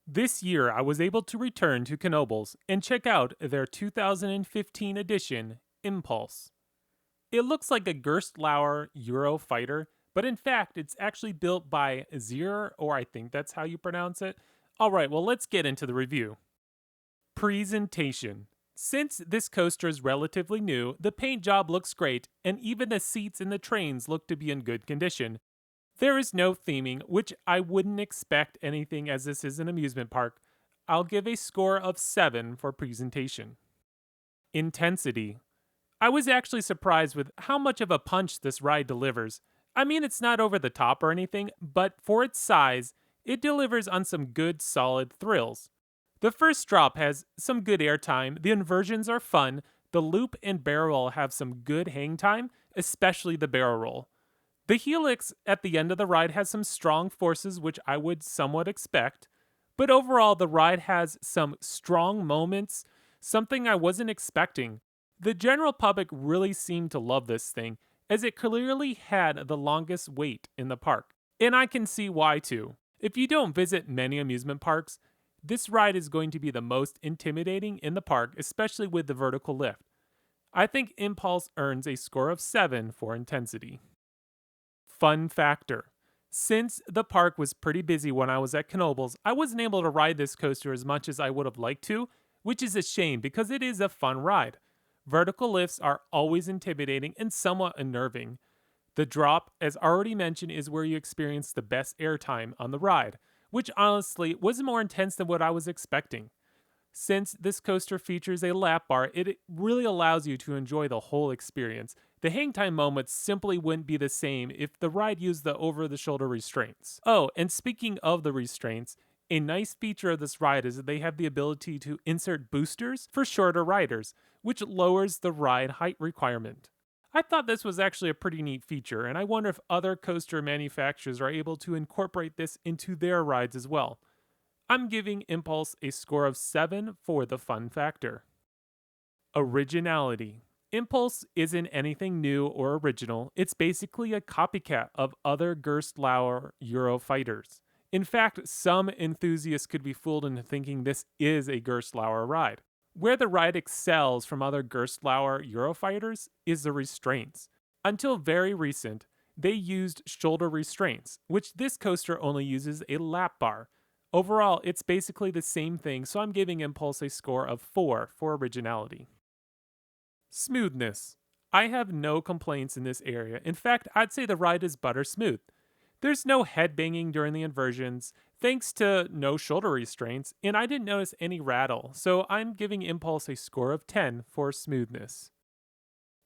This year, I was able to return to Knoebels and check out their 2015 edition, Impulse. It looks like a Gerstlauer Euro fighter, but in fact, it's actually built by Zierer, or I think that's how you pronounce it. Alright, well, let's get into the review. Presentation. Since this coaster is relatively new, the paint job looks great, and even the seats in the trains look to be in good condition. There is no theming, which I wouldn't expect anything as this is an amusement park. I'll give a score of 7 for presentation. Intensity. I was actually surprised with how much of a punch this ride delivers. I mean, it's not over the top or anything, but for its size, it delivers on some good, solid thrills. The first drop has some good airtime, the inversions are fun, the loop and barrel roll have some good hang time, especially the barrel roll. The helix at the end of the ride has some strong forces, which I would somewhat expect, but overall, the ride has some strong moments, something I wasn't expecting. The general public really seemed to love this thing, as it clearly had the longest wait in the park. And I can see why too. If you don't visit many amusement parks, this ride is going to be the most intimidating in the park, especially with the vertical lift. I think Impulse earns a score of 7 for intensity. Fun factor. Since the park was pretty busy when I was at Knoebels, I wasn't able to ride this coaster as much as I would have liked to, which is a shame because it is a fun ride. Vertical lifts are always intimidating and somewhat unnerving. The drop, as already mentioned, is where you experience the best airtime on the ride, which honestly was more intense than what I was expecting. Since this coaster features a lap bar, it really allows you to enjoy the whole experience. The hang time moments simply wouldn't be the same if the ride used the over the shoulder restraints. Oh, and speaking of the restraints, a nice feature of this ride is that they have the ability to insert boosters for shorter riders, which lowers the ride height requirement. I thought this was actually a pretty neat feature, and I wonder if other coaster manufacturers are able to incorporate this into their rides as well. I'm giving Impulse a score of 7 for the fun factor. Originality. Impulse isn't anything new or original, it's basically a copycat of other Gerstlauer Euro fighters. In fact, some enthusiasts could be fooled into thinking this is a Gerstlauer ride. Where the ride excels from other Gerstlauer Eurofighters is the restraints. Until very recent, they used shoulder restraints, which this coaster only uses a lap bar. Overall, it's basically the same thing, so I'm giving Impulse a score of 4 for originality. Smoothness. I have no complaints in this area. In fact, I'd say the ride is butter smooth. There's no headbanging during the inversions, thanks to no shoulder restraints, and I didn't notice any rattle, so I'm giving Impulse a score of 10 for smoothness.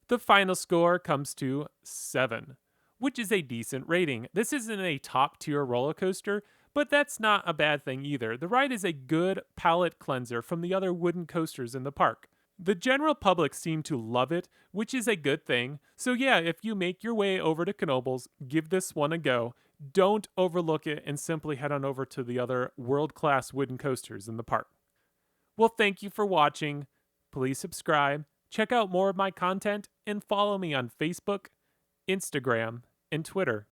The final score comes to 7, which is a decent rating. This isn't a top tier roller coaster, but that's not a bad thing either. The ride is a good palate cleanser from the other wooden coasters in the park. The general public seem to love it, which is a good thing. So yeah, if you make your way over to Knoebels, give this one a go. Don't overlook it and simply head on over to the other world-class wooden coasters in the park. Well, thank you for watching. Please subscribe, check out more of my content, and follow me on Facebook, Instagram, and Twitter.